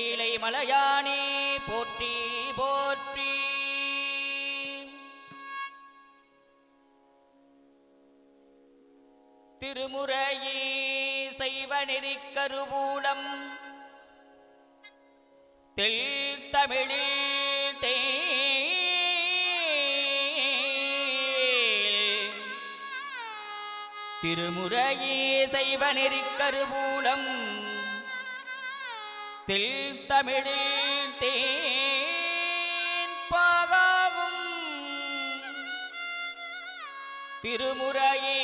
கையிலை மலையானே போற்றி போற்றி. திருமுறையே செய்வ நெறிக் கருவூலம் தெள் தமிழில் திருமுறையே செய்வ நெறிக் கருவூலம் தெள் தமிழில் தேன் பாகாகும் திருமுறையே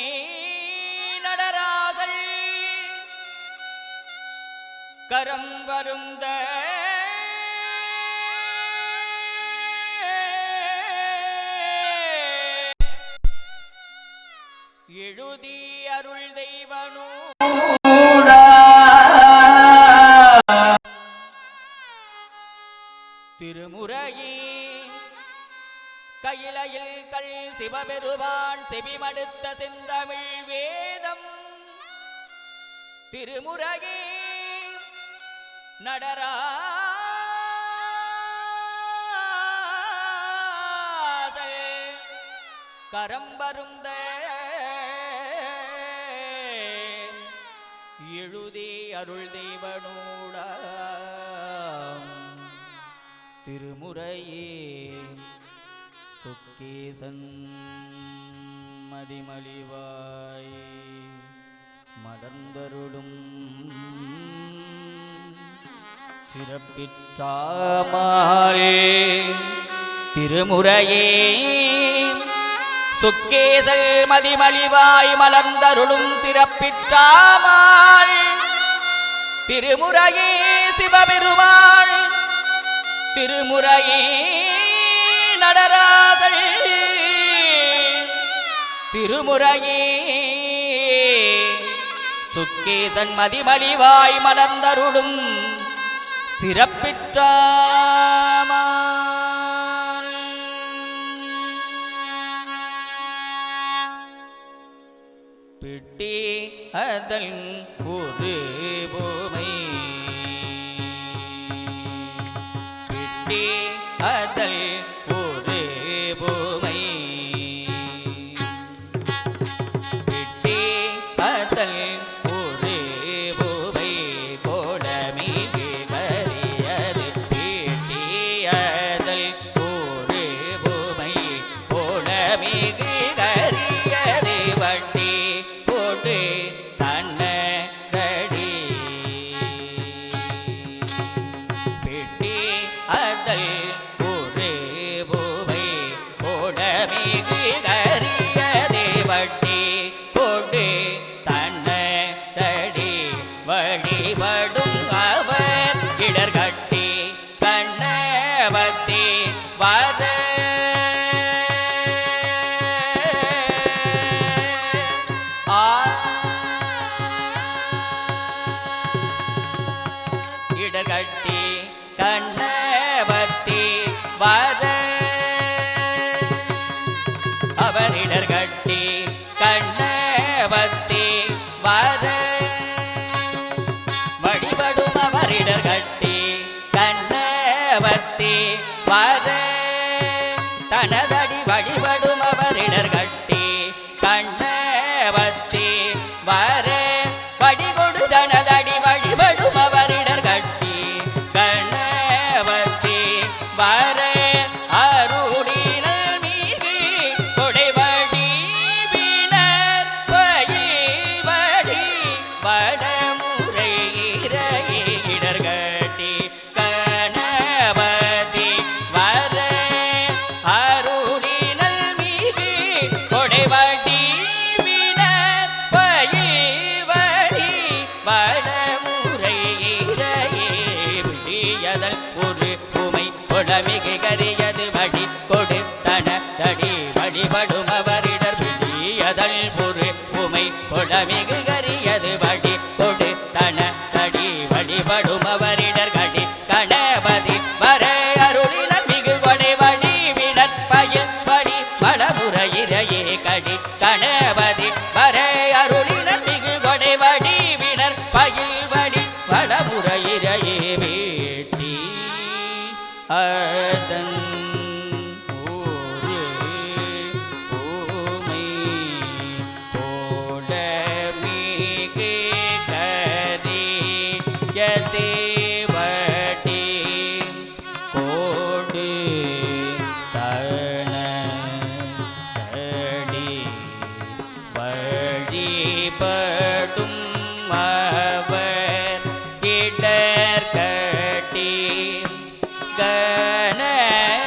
நடராசல் கரம் வருந்த எழுதி அருள் தெய்வனூடா திருமுறையே கையிலையில் கல் சிவபெருமான் செவிமடுத்த செந்தமிழ் வேதம் திருமுறையே நடராசல் கரம் வருந்த எழுதி அருள் தெய்வனூடா திருமுறையே சுக்கேசன் மதிமலிவாய் மலர்ந்தருளும் சிறப்பிற்றாமாலே திருமுறையே சுக்கேசல் மதிமலிவாய் மலர்ந்தருளும் சிறப்பிற்றாமால் திருமுறையே சிவபெருமாள் திருமுறையே நடராசல் திருமுறையே சுக்கேசன் மதிமலிவாய் மலர்ந்தருளும் சிறப்பிற்றாமால் பிட்டி அதன் ஒரு பூமை பிட்டி அதல் ஒரு பூமை பிட்டி அதல் ஒரு பூமை கோடமிகு கரியது பிட்டி அதல் ஒரு பூமை கோடமிகு கரியது வட்டி போட்டு தன்னடி பிட்டி அதல் ஒரு பூவை கோடமிகு கரியது வட்டி போட்டு தன்னடி வழிபடும் அவர் இடர்கட்டி கண்ணவத்தி வத இடர்கட்டி கண்ணவத்தி வத அவர் இடர்கட்டி கண்ணவத்தி வத வழிபடும் அவர் இடர்கட்டி கண்ணவத்தி வத தனதடி வழிபடும் அவர் இடர்கட்டி கண்ணவத்தி வர வழிகொடு தனதடி வழிபடும் அவர் இடர்கட்டி கண்ணவத்தி வர அருளினல் மீது கொடைவடி வினர் பயில்வடி வடமுறை இடர்கட்டி கணபதி வர அருளினல் மீது கொடைவடி வினர் பயில்வடி வடமுறை விடியதல் ஒரு உமை கொடமிகு கரியது வடி கொடு தன தடி வழிபடும் அவரிடர் விடியதல் ஒரு உமை கொடமிகு கரியது வடி கொடு தன தடி வழிபடும் அவரிடர் கடி கணபதி வர அருளினர் மிகு கொடை வடி வினர் பயில் வடி வடமுறையிறையே கடி கணபதி வர அருளினர் மிகு கொடை வடி வினர் பயில் வடி வடமுறையிறையே வேட்டி அதன் ஊரு ஊமை போடமிகு கரியதேவடி கோடு தனதடி வழிபடும் அவர் இடர்கட்டி கணபதி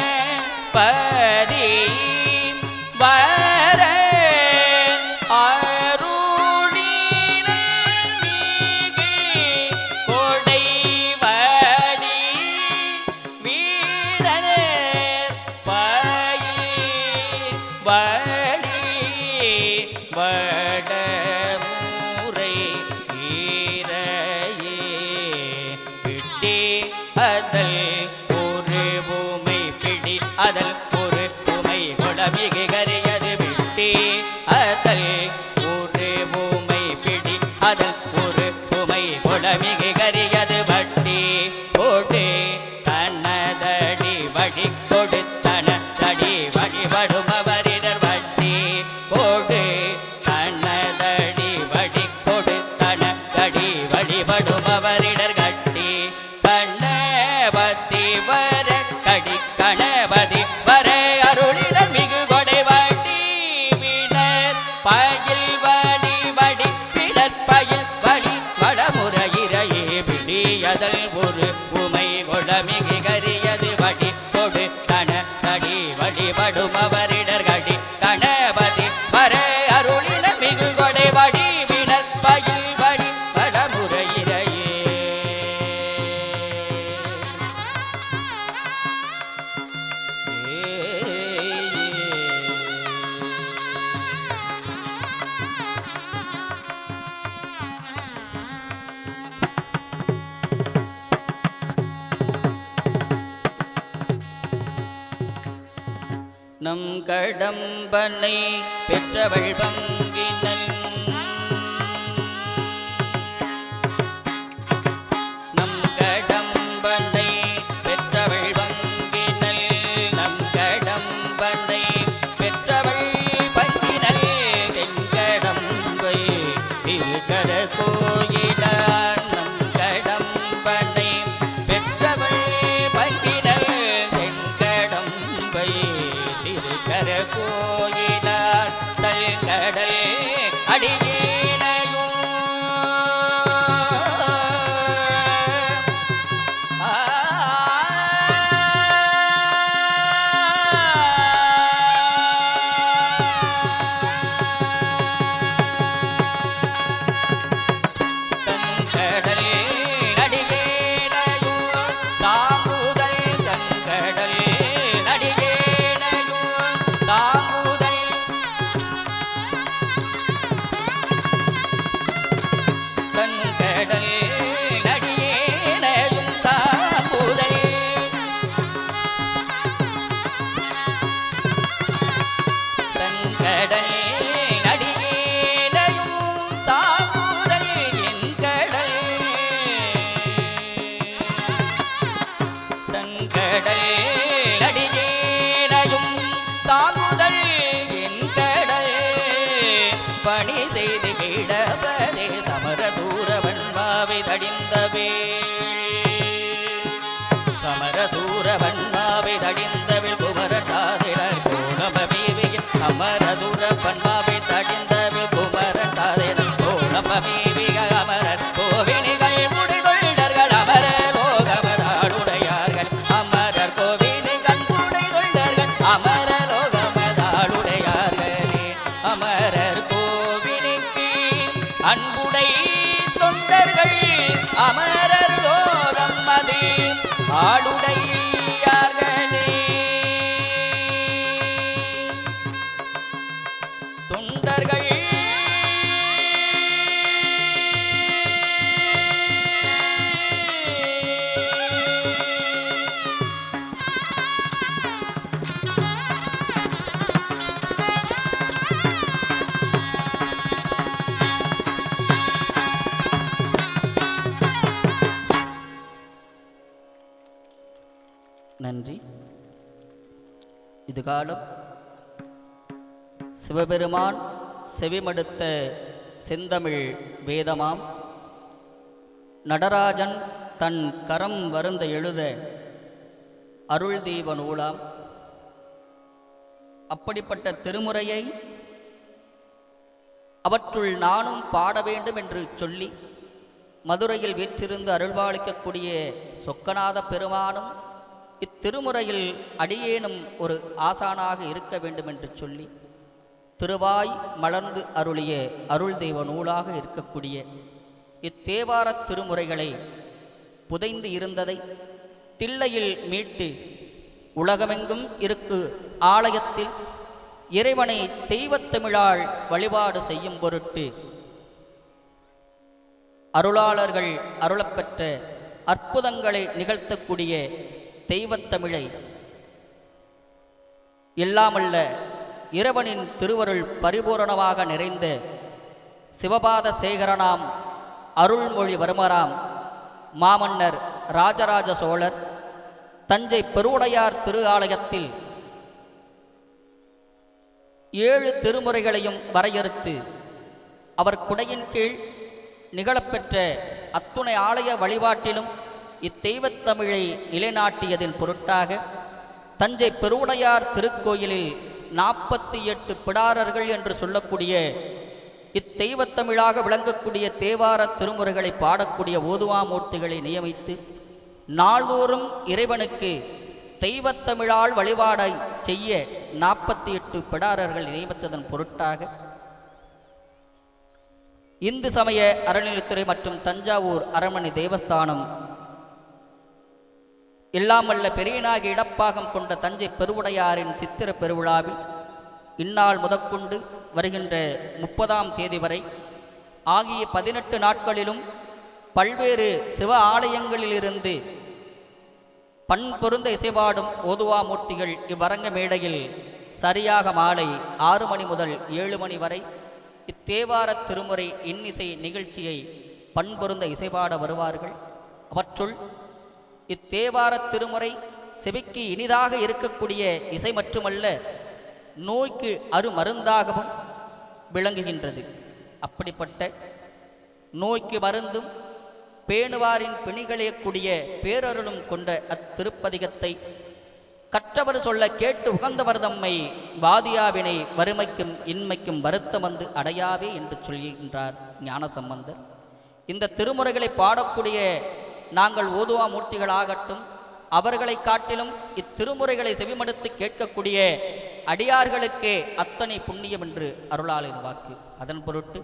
வர அருளினமிகு கொடைவடி வீரர் பயில் வடி வடமுறை ஈரையே விட்டி அதல் ஒரு பூமை பிடி அதல் ஒரு பூமை கொடமிகு கரியது விட்டி அதல் ஒரு பூமை பிடி அதல் ஒரு பூமை கொடமிகு கரியது வட்டி கொடு தனதடி வழி கொடு தனதடி வழிபடும் அவரிடர் வட்டி கொடு தனதடி வழி கொடு தனதடி வழிபடும் அவரிடர் கட்டி கணபதி வர கடி கணபதி வர அருளினர் மிகு கொடை வடி வினர் பயில் வடி வடி வினர் பயில் வடி வடமுறையிறையே விடியதல் ஒரு உமை கொடமிகு கரியது வடி கொடு தனதடி வழிபடும் அவரிடர் கடி கணபதி வர அருளினர் மிகு கொடை வடி வினர் பயில் வடி வடமுறையிறையே நம் கடம்பனை பெற்றவள் பங்கினல் நம் கடம்பனை பெற்றவள் பங்கினல் நம் கடம்பனை பெற்றவள் பங்கினல் தென்கடம்பை திருக்கர கோயிலார் நம் கடம்பனை பெற்றவள் பங்கினல் தென்கடம்பை திருக்கர கோயிலார் தல்கடல் அடியேனையும் தன்கடல் அடியேனையும் தாங்குதல் தன்கடல் அடியேனையும் தாங்குதல் தன்கடல் அடியேனையும் தாங்குதல் தன்கடல் அடியேனையும் தாங்குதல் என் கடல் தன்கடல் அடியேனையும் தாங்குதல் என் கடல் பணி செய்து கிடப்பதே சமரசூரவன்மாவை தடிந்தவே சமரசூரவன்மாவை தடிந்தவில் குமரட்டாதிரர் கோணமீவிய சமரசூரவன்மாவை தடிந்தவில் குமரட்டாதிரர் கோணமீவிய அமரர் கோவினிகள் முடிதொண்டர்கள் அமர லோகமதாளுடையார்கள் அமரர் கோவினிகள் முடிதொண்டர்கள் அமர லோகமதாளுடையார்களே அமரர் கோவிலுக்கு அன்புடை தொண்டர்கள் அமரர் லோகம் அது ஆளுடையார்களே தொண்டர்கள் நன்றி. இதுகாலம் சிவபெருமான் செவிமடுத்த செந்தமிழ் வேதமாம் நடராஜன் தன் கரம் வருந்த எழுத அருள் தீப நூலாம். அப்படிப்பட்ட திருமுறையை அவற்றுள் நானும் பாட வேண்டும் என்று சொல்லி மதுரையில் வீற்றிருந்து அருள்பாலிக்கக்கூடிய சொக்கநாத பெருமானும் இத்திருமுறையில் அடியேனும் ஒரு ஆசானாக இருக்க வேண்டும் என்று சொல்லி திருவாய் மலர்ந்து அருளிய அருள் தெய்வ நூலாக இருக்கக்கூடிய இத்தேவார திருமுறைகளை புதைந்து இருந்ததை தில்லையில் மீட்டு உலகமெங்கும் இருக்கு ஆலயத்தில் இறைவனை தெய்வத்தமிழால் வழிபாடு செய்யும் பொருட்டு அருளாளர்கள் அருளப்பெற்ற அற்புதங்களை நிகழ்த்தக்கூடிய தெய்வத்தமிழை எல்லாமல்ல இறைவனின் திருவருள் பரிபூரணமாக நிறைந்த சிவபாத சேகரனாம் அருள்மொழிவர்மராம் மாமன்னர் ராஜராஜ சோழர் தஞ்சை பெருவுடையார் திரு ஆலயத்தில் 7 திருமுறைகளையும் வரையறுத்து அவர் குடையின் கீழ் நிகழப்பெற்ற அத்துணை ஆலய வழிபாட்டிலும் இத்தெய்வத்தமிழை நிலைநாட்டியதின் பொருட்டாக தஞ்சை பெருவுடையார் திருக்கோயிலில் 48 பிடாரர்கள் என்று சொல்லக்கூடிய இத்தெய்வத்தமிழாக விளங்கக்கூடிய தேவார திருமுறைகளை பாடக்கூடிய ஓதுவாமூர்த்திகளை நியமித்து நாள்தோறும் இறைவனுக்கு தெய்வத்தமிழால் வழிபாடை செய்ய 48 பிடாரர்கள் நியமித்ததன் பொருட்டாக இந்து சமய அறநிலைத்துறை மற்றும் தஞ்சாவூர் அரண்மனை தேவஸ்தானம் எல்லாமல்ல பெரியநாயகி இடப்பாகம் கொண்ட தஞ்சை பெருவுடையாரின் சித்திர பெருவிழாவில் இந்நாள் முதற்கொண்டு வருகின்ற 30ஆம் தேதி வரை ஆகிய 18 நாட்களிலும் பல்வேறு சிவ ஆலயங்களிலிருந்து பண்பொருந்த இசைபாடும் ஓதுவாமூர்த்திகள் இவ்வரங்க மேடையில் சரியாக மாலை 6 மணி முதல் 7 மணி வரை இத்தேவார திருமுறை இன்னிசை நிகழ்ச்சியை பண்பொருந்த இசைபாட வருவார்கள். அவற்றுள் இத்தேவார திருமுறை செவிக்கு இனிதாக இருக்கக்கூடிய இசை மட்டுமல்ல, நோய்க்கு அருமருந்தாகவும் விளங்குகின்றது. அப்படிப்பட்ட நோய்க்கு மருந்தும் பேணுவாரின் பிணிகளையக்கூடிய பேரருளும் கொண்ட அத்திருப்பதிகத்தை கற்றவர் சொல்ல கேட்டு உகந்தவர் தம்மை வாதியாவினை வறுமைக்கும் இன்மைக்கும் வருத்தம் வந்து அடையாவே என்று சொல்கின்றார் ஞானசம்பந்தர். இந்த திருமுறைகளை பாடக்கூடிய நாங்கள் ஓதுவா மூர்த்திகளாகட்டும், அவர்களை காட்டிலும் இத்திருமுறைகளை செவிமடுத்து கேட்கக்கூடிய அடியார்களுக்கே அத்தனை புண்ணியம் என்று அருளாளின் வாக்கு. அதன் பொருட்டு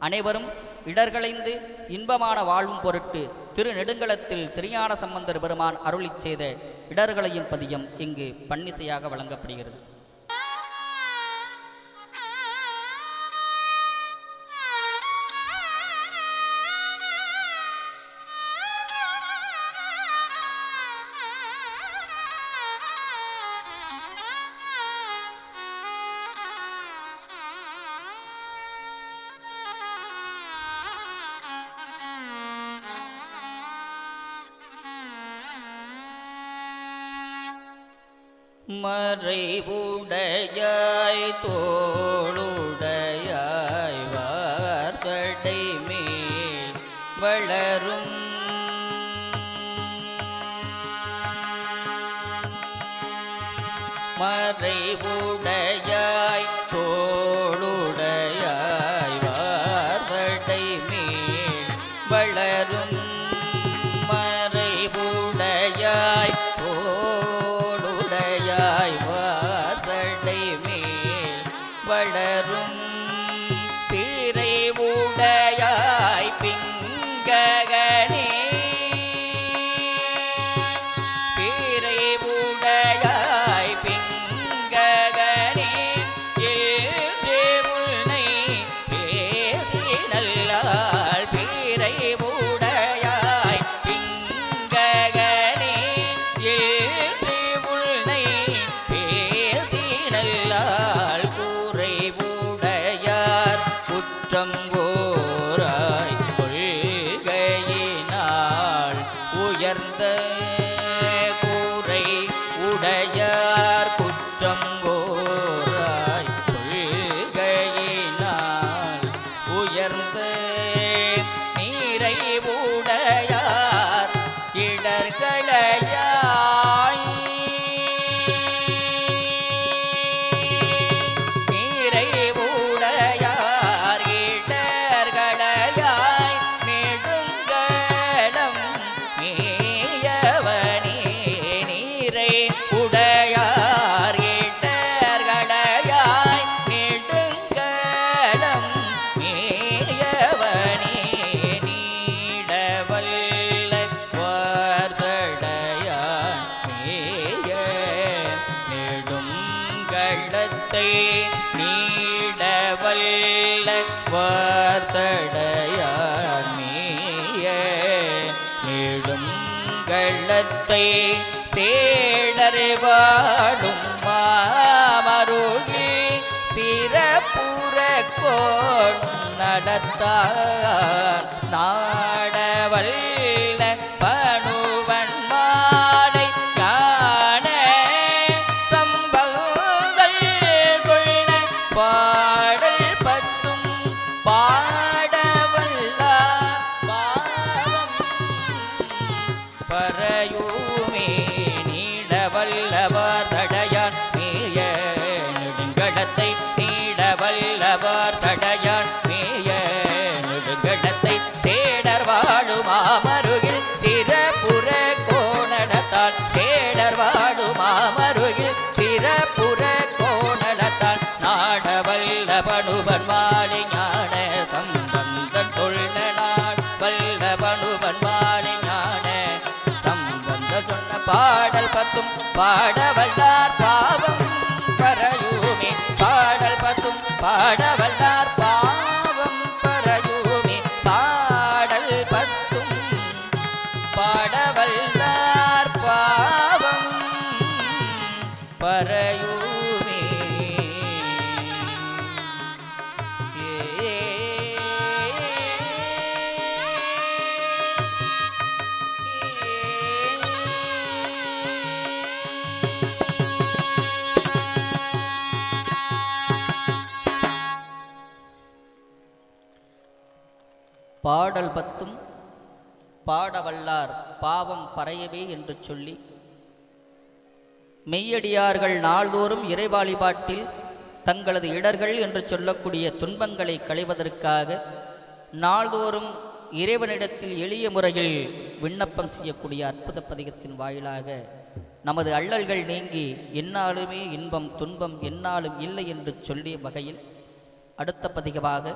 அனைவரும் இடர்களைந்து இன்பமான வாழ்வும் பொருட்டு திருநெடுங்களத்தில் திருஞான சம்பந்தர் பெருமான் அருளிச் செய்த இடர்களையும் பதியம் இங்கு பன்னிசையாக வழங்கப்படுகிறது. மறைவுடையாய் தோளுடையாய் வார்சடை மேல் வளரும் மறைவுடையாய் தோளுடையாய் வார்சடை மேல் வளரும் மறைவுடையாய் வளரும் பிறைவுடையாய் பிங்ககனே பிறைவுடையாய் பிங்ககனே ஏற்றே உன்னை பேசி நல்லாள் பிறைவுடையாய் பிங்ககனே நெடுங்கடத்தை சேடறிவாடும் மாமருகில் சிறப்புற கோண் நடத்தான் நாடவல்ல பணுவன் மாலை காண சம்பவங்கள் கொள்ள பாடல் பத்தும் பாடவல்லா பாவம் பறையுமே நீடவல்லவர் சடையான் மேய நெடுங்கடத்தை நீடவல்லவர் சடையான் மேய நெடுங்கடத்தை சேடர் வாழும் மாமருகில் சிறப்புற கோணடத்தால் சேடர் வாழும் மாமருகில் சிறப்புற கோணடத்தால் நாடவல்ல பணுவன் மாலை ஞான சம்பந்தன் சொல்ல நாள் வல்ல பணுவன் மாலை ஞான சம்பந்தன் சொன்ன பாடல் பத்தும் பாடவல்லார் பாவம் பறையுமே பாடல் பத்தும் பாடவல்லார் பாவம் பறையுமே பாடல் பத்தும் பாடவல்லார் பாவம் பறையுமே. பாடல் பத்தும் பாடவல்லார் பாவம் பறையவே என்று சொல்லி மெய்யடியார்கள் நாள்தோறும் இறை வழிபாட்டில் தங்களது இடர்கள் என்று சொல்லக்கூடிய துன்பங்களை களைவதற்காக நாள்தோறும் இறைவனிடத்தில் எளிய முறையில் விண்ணப்பம் செய்யக்கூடிய அற்புத பதிகத்தின் வாயிலாக நமது அல்லல்கள் நீங்கி எந்நாளுமே இன்பம் துன்பம் எந்நாளும் இல்லை என்று சொல்லிய வகையில் அடுத்த பதிகமாக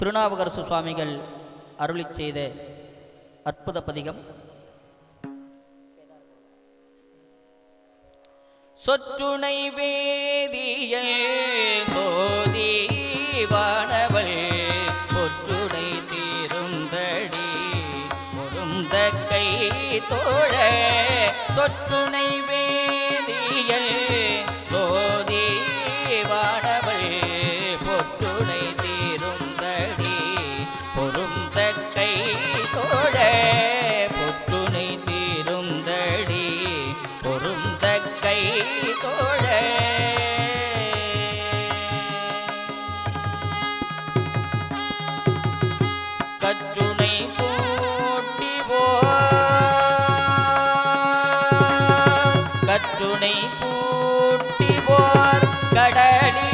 திருநாவுக்கரசு சுவாமிகள் அருளிச் செய்த அற்புத பதிகம் சொற்றுணை வேதியல் சோதி வானவள் பொற்றுணை தீருந்தடி பொருந்தக்கை தோழ சொற்றுணை வேதியல் சோதி வானவள் பொற்றுணை தீருந்தடி பொருந்தக்கை தோழ பொற்றுணை தீருந்தடி பொருந்தக்கை தோழ கற்றுணை பூட்டி கற்றுணை பூட்டி போர் கடலி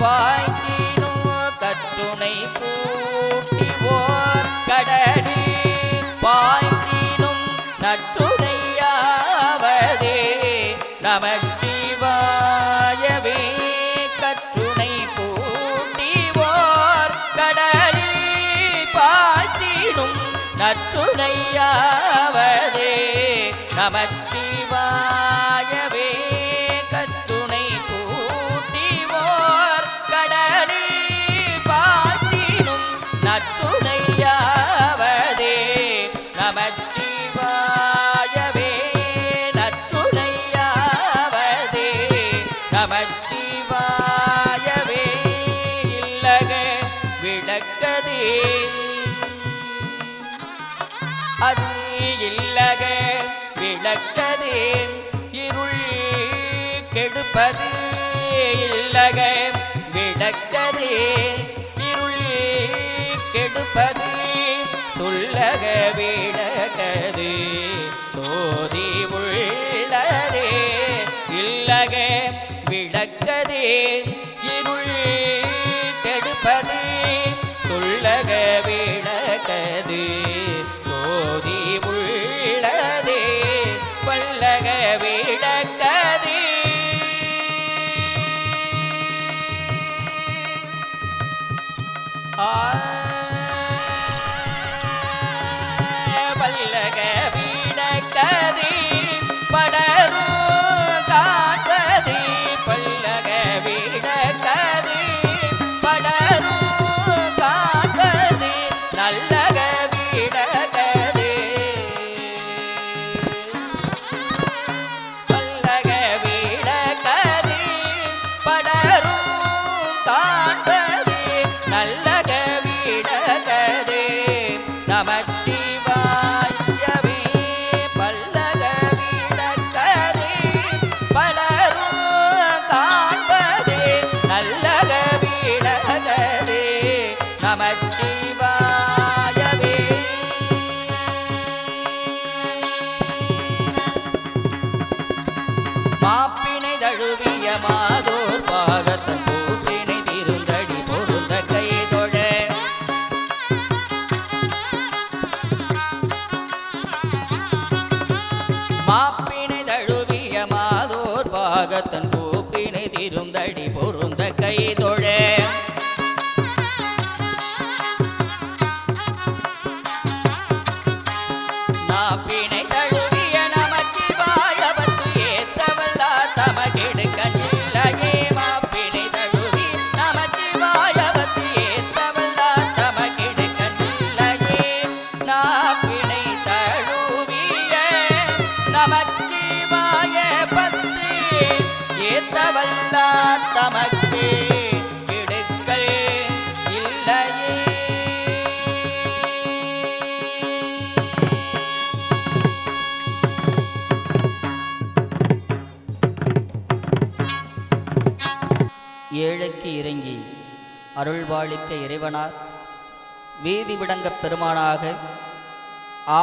பாய்ச்சினோ கற்றுணை பூட்டி போர் கடலி பாய்ச்சினும் நற்றுணையாவதே நமச்சிவாயவே கற்றுணை பூட்டி போர் கடலி பாய்ச்சினும் நற்றுணையாவதே நமச்சிவாயவே கற்றுணை பூட்டி போர் கடலி பாய்ச்சினும் நற்றுணையாவதே நமச்சிவாயவே நற்றுணையாவதே நமச்சிவாயவே இல்லக விளக்கதே அது இல்லக விளக்கதே இருள் கெடுப்பது இல்லக விளக்கதே இருள் கெடுப்பது சொல்லக விளக்கது சோதி உள்ளதே இல்லக விளக்கதே இருள் கெடுப்பது சொல்லக விளக்கது சோதி உள்ளதே பல்லக விளக்கதே பல்லக விளக்கதே படரும் காண்பதே பல்லக விளக்கதே படரும் நமச்சிவாயவே. மாப்பினை தழுவிய மாதோர் பாகத்தன் பூப்பினை திருந்தடி பொருந்த கைதொழ மாப்பினை தழுவிய மாதோர் பாகத்தன் பூப்பினை திருந்தடி பொருந்த கைதொழ நாப்பினை தழுவிய நமச்சிவாயவத்து ஏத்தவல்லார் தமகெடுக்கனில்லையே. மாப்பினை தழுவி நமச்சிவாயவத்து ஏத்தவல்லார் தமகெடுக்கனில்லையே. நாப்பினை தழுவிய நமச்சிவாயவத்து ஏத்தவல்லார் தமக்கு எடுக்கல் இல்லையே. ஏழைக்கு இறங்கி அருள்வாளிக்க இறைவனார் வீதி விடங்கப் பெருமானாக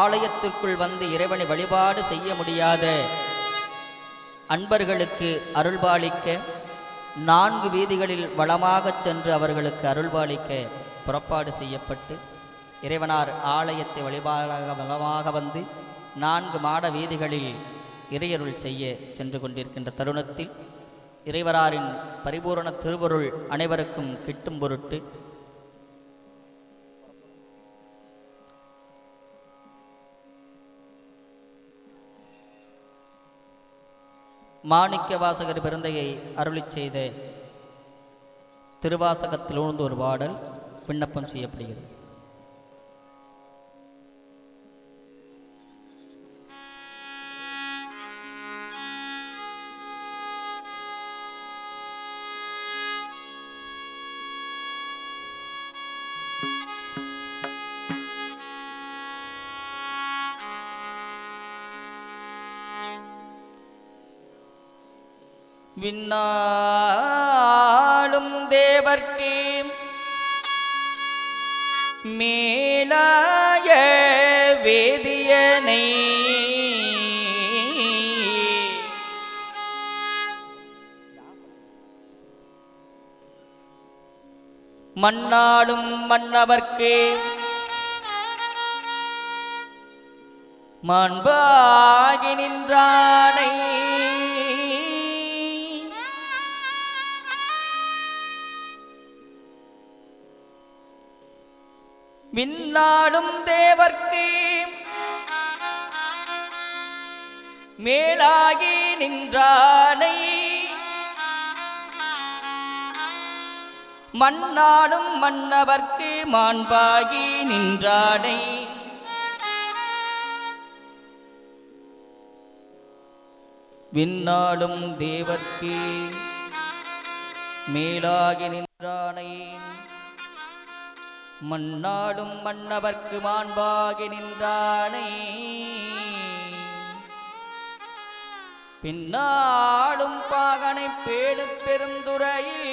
ஆலயத்திற்குள் வந்து இறைவனை வழிபாடு செய்ய முடியாத அன்பர்களுக்கு அருள்பாலிக்க 4 வீதிகளில் வளமாகச் சென்று அவர்களுக்கு அருள்பாலிக்க புறப்பாடு செய்யப்பட்டு இறைவனார் ஆலயத்தை வளமாக வந்து 4 மாட வீதிகளில் இறையருள் செய்ய சென்று கொண்டிருக்கின்ற தருணத்தில் இறைவராரின் பரிபூரண திருவருள் அனைவருக்கும் கிட்டும் பொருட்டு மாணிக்க வாசகர் பிறந்தையை அருளிச் செய்த திருவாசகத்தில் உணர்ந்து ஒரு பாடல் விண்ணப்பம் செய்யப்படுகிறது. விண்ணாளும் தேவர்க்கு மேலாய வேதியனை மண்ணாளும் மன்னவர்க்கு மாண்பாகி நின்றானை விண்ணாடும் தேவர்க்கு மேலாகி நின்றானை மண்ணாடும் மன்னவர்க்கு மாண்பாகி நின்றானை விண்ணாடும் தேவர்க்கு மேலாகி நின்றானை மண்ணாடும் மன்னவர்க்கு மாண்பாகி நின்றானை பின்னாடும் பாகனை பேடு பெருந்துறையில்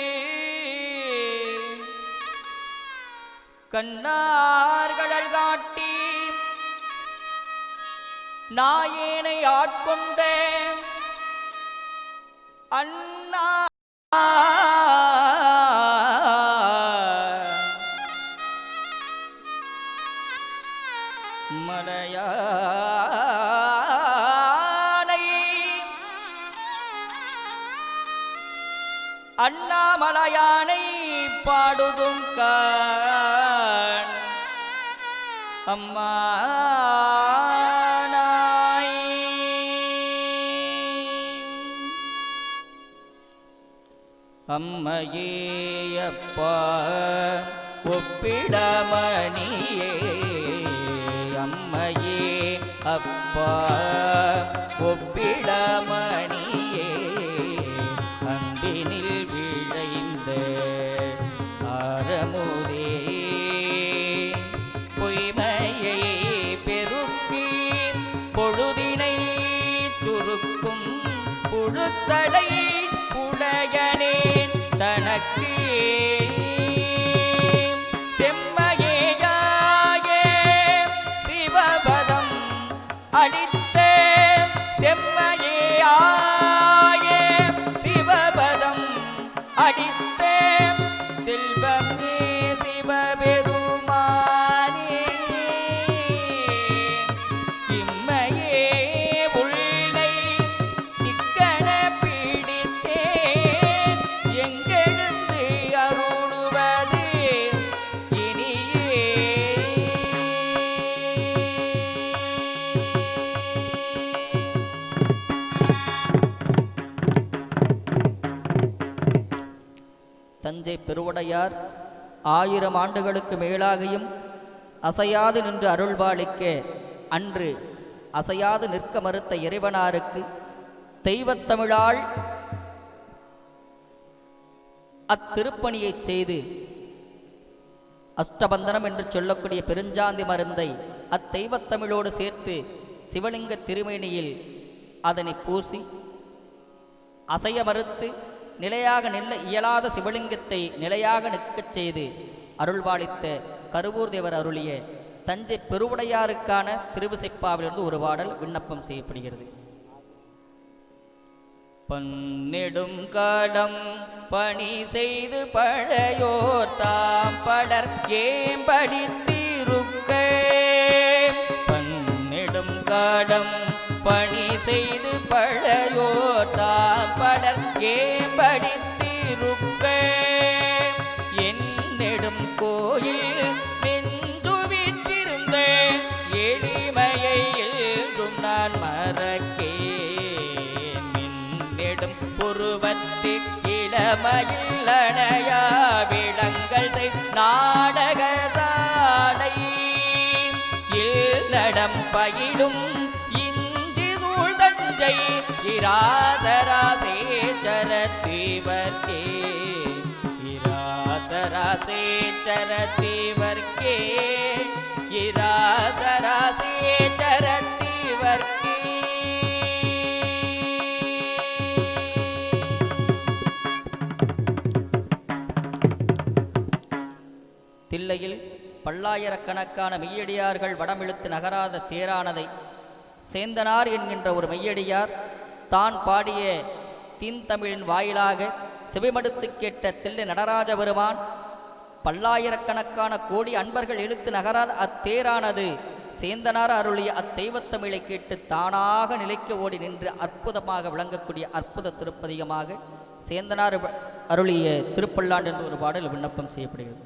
கண்ணார்களல் காட்டி நாயேனை ஆட்கொண்ட அண்ணா மலையானை அண்ணாமலையானை பாடுதும் காண் அம்மா அம்மையே அப்பா ஒப்பிடமணியே அம்மையே அப்பா ஒப்பிடமணியே அன்பினில் விளைந்த ஆரமுதே பொய்மையை பெருக்கி பொழுதினை சுருக்கும் புழுத்தலை புலையனேன் தனக்கு செம் அளித்த செம்மையாய சிவபதம் அடித்த செல்வமே சிவபெருமானே இம்மையே உள்ளை சிக்கன பிடித்தே எங்கெழுந்து அருளுவது இனியே தஞ்சை பெருவுடையார் 1000 ஆண்டுகளுக்கு மேலாகியும் அசையாது நின்று அருள்பாலிக்க அன்று அசையாது நிற்க மறுத்த இறைவனாருக்கு தெய்வத்தமிழால் அத்திருப்பணியை செய்து அஷ்டபந்தனம் என்று சொல்லக்கூடிய பெருஞ்சாந்தி மருந்தை அத்தெய்வத்தமிழோடு சேர்த்து சிவலிங்க திருமேனியில் அதனை பூசி அசைய மறுத்து நிலையாக நில்ல இயலாத சிவலிங்கத்தை நிலையாக நிற்கச் செய்து அருள்பாலித்த கருவூர் தேவர் அருளிய தஞ்சை பெருவுடையாருக்கான திருவிசைப்பாவிலிருந்து ஒரு பாடல் விண்ணப்பம் செய்யப்படுகிறது. பன்னெடும் காலம் பணி செய்து பழையோர் தாம் படர் ஏம்படித்திருக்க பன்னெடும் காலம் பணி செய்து பழையோர் தாம் படர் ஏம்படித்திருக்க என்னிடும் கோயில் நெஞ்சுவிற்றிருந்த எளிமையை என்றும் நான் மறக்கேன் என்னிடும் புருவத்து இளமையில் அணையா விளங்கள் செய் நாடகசாலை நடம் பயிலும் இஞ்சி சூழ்தஞ்சை இராசராசேச்சரத்தீவர்க்கே இராசராசேச்சரத்தீவர்க்கே இராசராசேச்சரத்தீவர்க்கே தில்லையில் பல்லாயிரக்கணக்கான மெய்யடியார்கள் வடமிழுத்து நகராத தேரானதை சேந்தனார் என்கின்ற ஒரு மெய்யடியார் தான் பாடிய தீந்தமிழின் வாயிலாக செவிமடுத்து கேட்ட தில்லை நடராஜ பெருமான் பல்லாயிரக்கணக்கான கோடி அன்பர்கள் இழுத்து நகராத அத்தேரானது சேந்தனார் அருளிய அத்தெய்வத்தமிழை கேட்டு தானாக நிலைக்க ஓடி நின்று அற்புதமாக விளங்கக்கூடிய அற்புத திருப்பதிகமாக சேந்தனார் அருளிய திருப்பல்லாண்டு என்ற ஒரு பாடல் விண்ணப்பம் செய்யப்படுகிறது.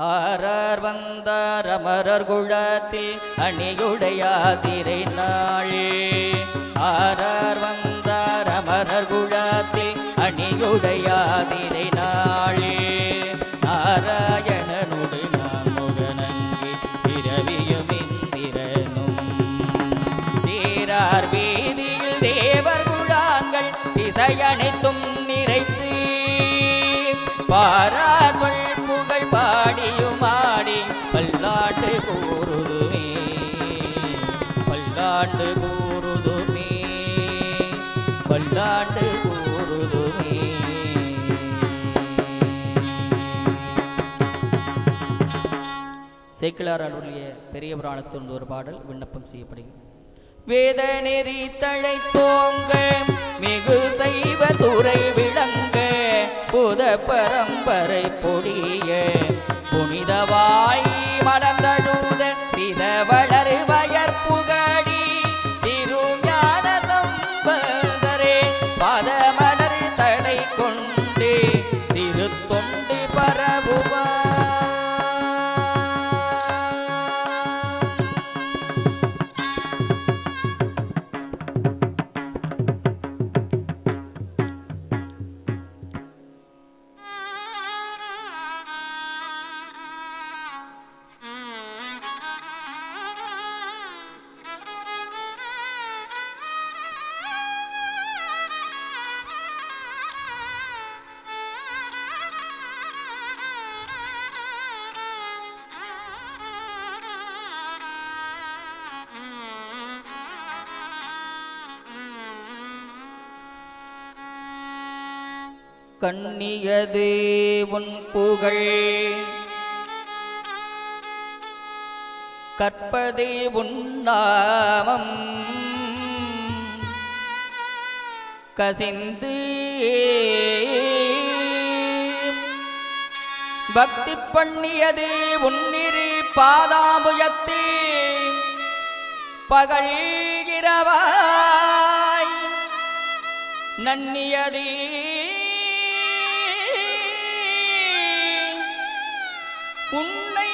ஆரார் வந்தார் அமரர் குழத்தில் அணியுடையாதிரை நாள் ஆரார் வந்தார் அமரர் குழத்தில் அணியுடையாதிரை நாள் நாராயணனுடு நாம் முகநங்கி பிறவியும் இந்திரனும் தேரார் வீதியில் தேவர் குழாங்கள் திசையனைத்தும் நிறைத்து பாரார்கள் புகழ் பாடியும் ஆடி பல்லாண்டு கூறுதுமே பல்லாண்டு கூறுதுமே பல்லாண்டு கூறுதுமே. சேக்கிழார் அருளிய பெரிய புராணத்தில் ஒரு பாடல் விண்ணப்பம் செய்யப்படுகிறது. வேத நெறி தழைத்தோங்க மிகு செய்வ துறை விளங்க புத பரம்பரை பொடிய புனிதவாய் மலர்ந்தழுத சித வளர் வயற் புகழி திருஞான சம்பந்தரே பதமலர் தடை கொண்டு திருத்தொண்டி பரவுவார். கண்ணியது உன் புகழ் கற்பதே உன்னாமம் கசிந்து பக்தி பண்ணியதே உன்னிரு பாதாம்புயத்தே பகல் இரவாய் நன்னியதே உன்னை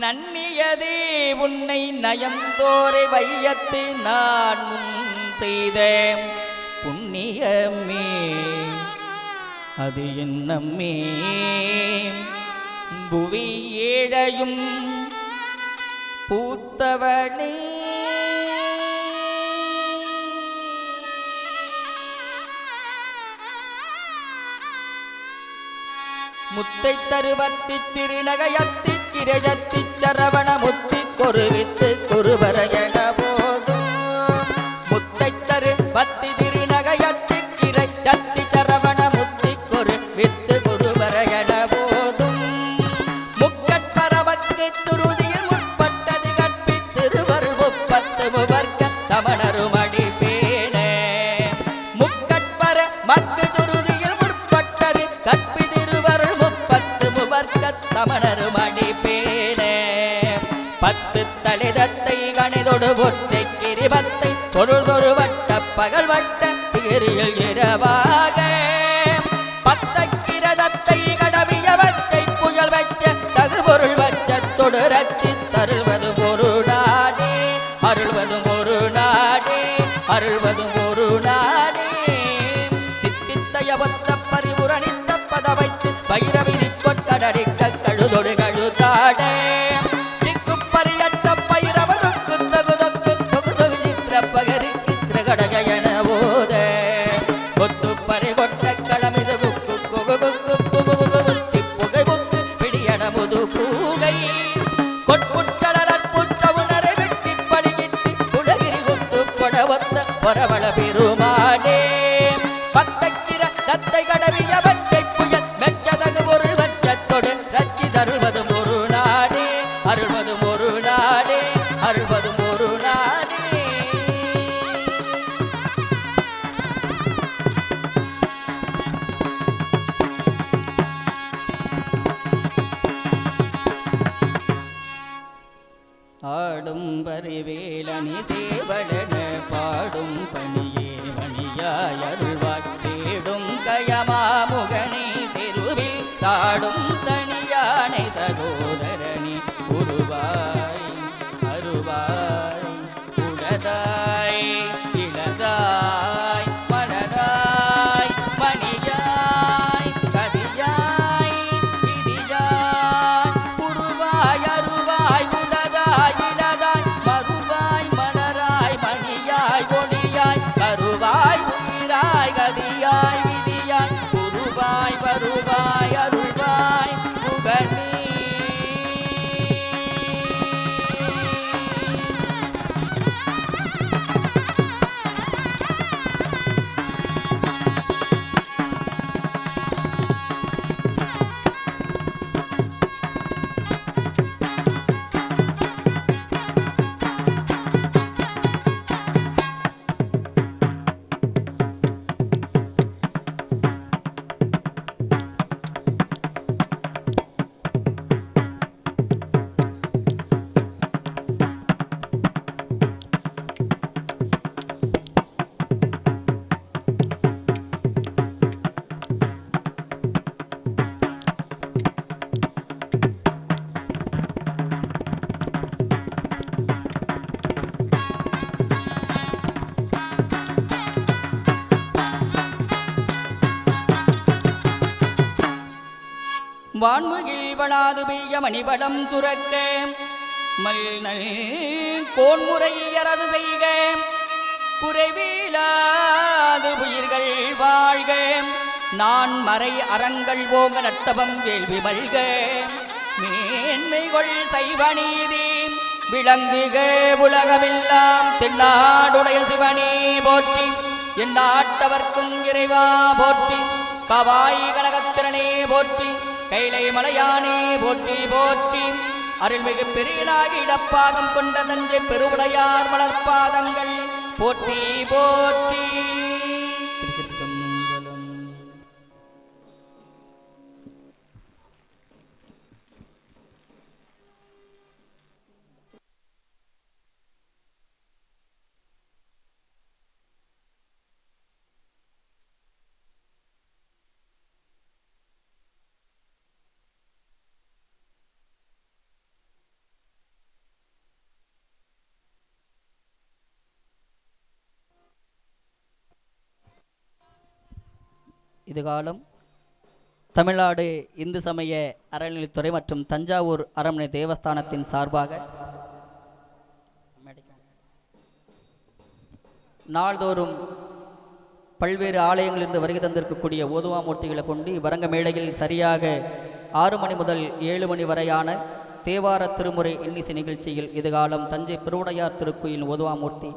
நன்னியதே உன்னை நயந்தோரை வையத்து நான் முன் செய்த புண்ணியமே அது என்னம்மே புவி ஏழையும் பூத்தவனே முத்தை தருவத்தி திருநகையத்தி கிரஜத்தி சரவண முத்தி கொருவித்து குருவரையன போதும் முத்தை தருவத்தி திருநகையத்தி கிரஜத்தி சரவண முத்தி கொருவித்து குருவரையன போதும் முக்கட்பரவக்கு துருதியில் முற்பட்டது கற்பி திருவர் முப்பத்து முவர்க்க தமணருமடி பேனே முக்கட்பர மக்கு துருதியில் முற்பட்டது கற்பி தமணருமடி பேனே பத்து தலைதத்தை கணிதொடு ஒற்றை கிரிபத்தை பொருள்தொரு வட்ட பகல் வட்ட திரியில் இரவாக பத்தக்கிரதத்தை கடவிய வச்சை புயல் வச்ச தகுபொருள் வச்ச தொடு ரச்சி தருள்வது ஒரு நாடே அருள்வதும் ஒரு நாடே அருள்வதும் ஒரு நாடே தித்தித்தைய ஒத்த பரிபுரணித்த பத வைத்து பைரவிதி கொட்கடடிக்க கழுதொடு கழுதாடே திக்கு பரியட்ட பைரவனுக்கு தகுதொக்கு தொகுதொகு சித்திர பகரிக்கு திரகடகையன போத கொத்து பறி கொட்ட களமிது குக்கு கொகு குக்கு புகுதி புகை புக்கு பிடியன முது கூகை கொட்புட்டடர் புற்றவுணரை வெட்டி பணியிட்டு உலகிரி குத்து கொடவத்த பரவள பெருமானே பத்தக்கிர தத்தை கடவிய வச்சை புயல் மெச்சதகு பொருள் வச்சத்தொடு ரச்சி தருள்வதும் ஒரு நாடே அருள்வதும் ஒரு நாடே அருள்வதும் ஒரு நாடே ஆடும் பரிவேலனி சேவடன பாடும் பணியே மணியாய் அருள்வாய் தேடும் கயமாமுகனே செருவில் தாடும் தனியானை சகோதரனி உருவாய் அருவாய் உடதாய் இளதாய் மணராய் மணியாய் கதியாய் விதியாய் உருவாய் அருவாய் உடதாய் இளதாய் மறுவாய் மணராய் மணியாய் ஒளியாய் கருவாய் உயிராய் கதியாய் விதியாய் உருவாய் வருவாய் அருள்வாய் புகனே வான்முகில் வளாது பெய்ய மணிபடம் துறக்க மல்நல் கோன்முறை அரது செய்க குறைவிலாது உயிர்கள் வாழ்க நான் மறை அறங்கள் ஓங்க நட்டபம் வேள்வி மல்க மேன்மைகள் சைவ நீதி விளங்குக உலகமெல்லாம் தென்னாடுடைய சிவனே போற்றி எந்நாட்டவர்க்கும் இறைவா போற்றி, கவாய் கனகத்திரனே போற்றி, கைலை மலையானே போற்றி போற்றி, அருள்மிகு பெரியனாகி இடப்பாகம் கொண்ட தஞ்சை பெருவுடையார் மலர்பாதங்கள் போற்றி போற்றி. இதுகாலம் தமிழ்நாடு இந்து சமய அறநிலைத்துறை மற்றும் தஞ்சாவூர் அரண்மனை தேவஸ்தானத்தின் சார்பாக நாள்தோறும் பல்வேறு ஆலயங்களிலிருந்து வருகை தந்திருக்கக்கூடிய ஓதுவாமூர்த்திகளை கொண்டு இவ்வரங்க மேடையில் சரியாக 6 மணி முதல் 7 மணி வரையான தேவார திருமுறை இன்னிசை நிகழ்ச்சியில் இதுகாலம் தஞ்சை பெருவுடையார் திருக்கோயில் ஓதுவாமூர்த்தி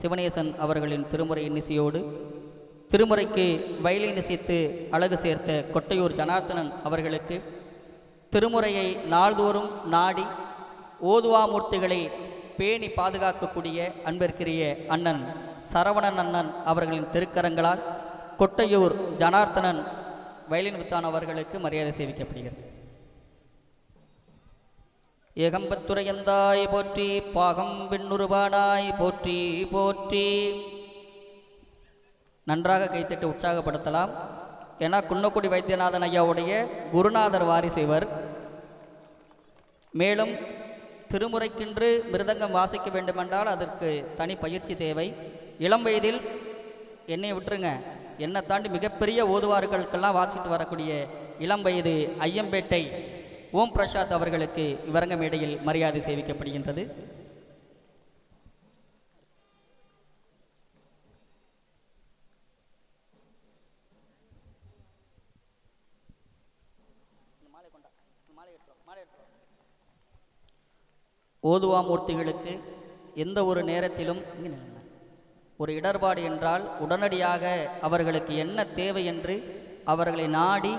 சிவனேசன் அவர்களின் திருமுறை இன்னிசையோடு திருமுறைக்கு வயலின் இசைத்து அழகு சேர்த்த கொட்டையூர் ஜனார்த்தனன் அவர்களுக்கு திருமுறையை நாள்தோறும் நாடி ஓதுவாமூர்த்திகளை பேணி பாதுகாக்கக்கூடிய அன்பிற்குரிய அண்ணன் சரவணன் அண்ணன் அவர்களின் திருக்கரங்களால் கொட்டையூர் ஜனார்த்தனன் வயலின் வித்தான் அவர்களுக்கு மரியாதை சேவிக்கப்படுகிறது. ஏகம்பத்துரையந்தாய் போற்றி, பாகம் பின்னுருவானாய் போற்றி போற்றி. நன்றாக கைத்தட்டு உற்சாகப்படுத்தலாம். ஏன்னா குன்னக்குடி வைத்தியநாதன் ஐயாவுடைய குருநாதர் வாரிசு இவர். மேலும் திருமுறைக்கென்று மிருதங்கம் வாசிக்க வேண்டுமென்றால் அதற்கு தனி பயிற்சி தேவை. இளம் வயதில் என்னை விட்டுருங்க, என்னை தாண்டி மிகப்பெரிய ஓதுவார்களுக்கெல்லாம் வாசிட்டு வரக்கூடிய இளம் வயது ஐயம்பேட்டை ஓம் பிரசாத் அவர்களுக்கு இவரங்க மேடையில் மரியாதை சேவிக்கப்படுகின்றது. ஓதுவாமூர்த்திகளுக்கு எந்த ஒரு நேரத்திலும் ஒரு இடர்பாடு என்றால் உடனடியாக அவர்களுக்கு என்ன தேவை என்று அவர்களை நாடி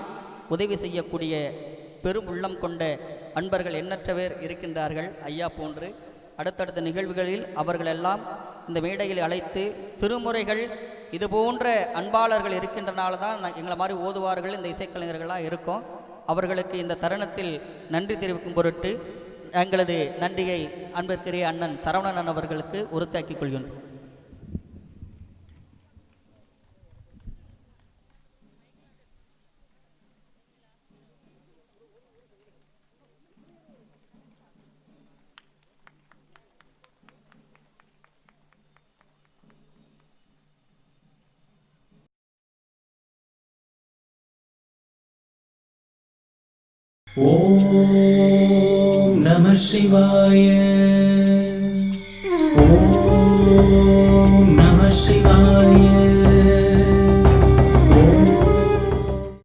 உதவி செய்யக்கூடிய பெரும் உள்ளம் கொண்ட அன்பர்கள் எண்ணற்ற பேர் இருக்கின்றார்கள். ஐயா போன்று அடுத்தடுத்த நிகழ்வுகளில் அவர்களெல்லாம் இந்த மேடையில் அழைத்து திருமுறைகள் இது போன்ற அன்பாளர்கள் இருக்கின்றனால தான் எங்களை மாதிரி ஓதுவார்கள் இந்த இசைக்கலைஞர்களாக இருக்கோம். அவர்களுக்கு இந்த தருணத்தில் நன்றி தெரிவிக்கும் பொருட்டு எங்களது நன்றியை அன்பிற்குரிய அண்ணன் சரவணன் அவர்களுக்கு உறுத்தாக்கிக் கொள்கின்றோம். ஓம் நம சிவாய. ஓம் நம சிவாய.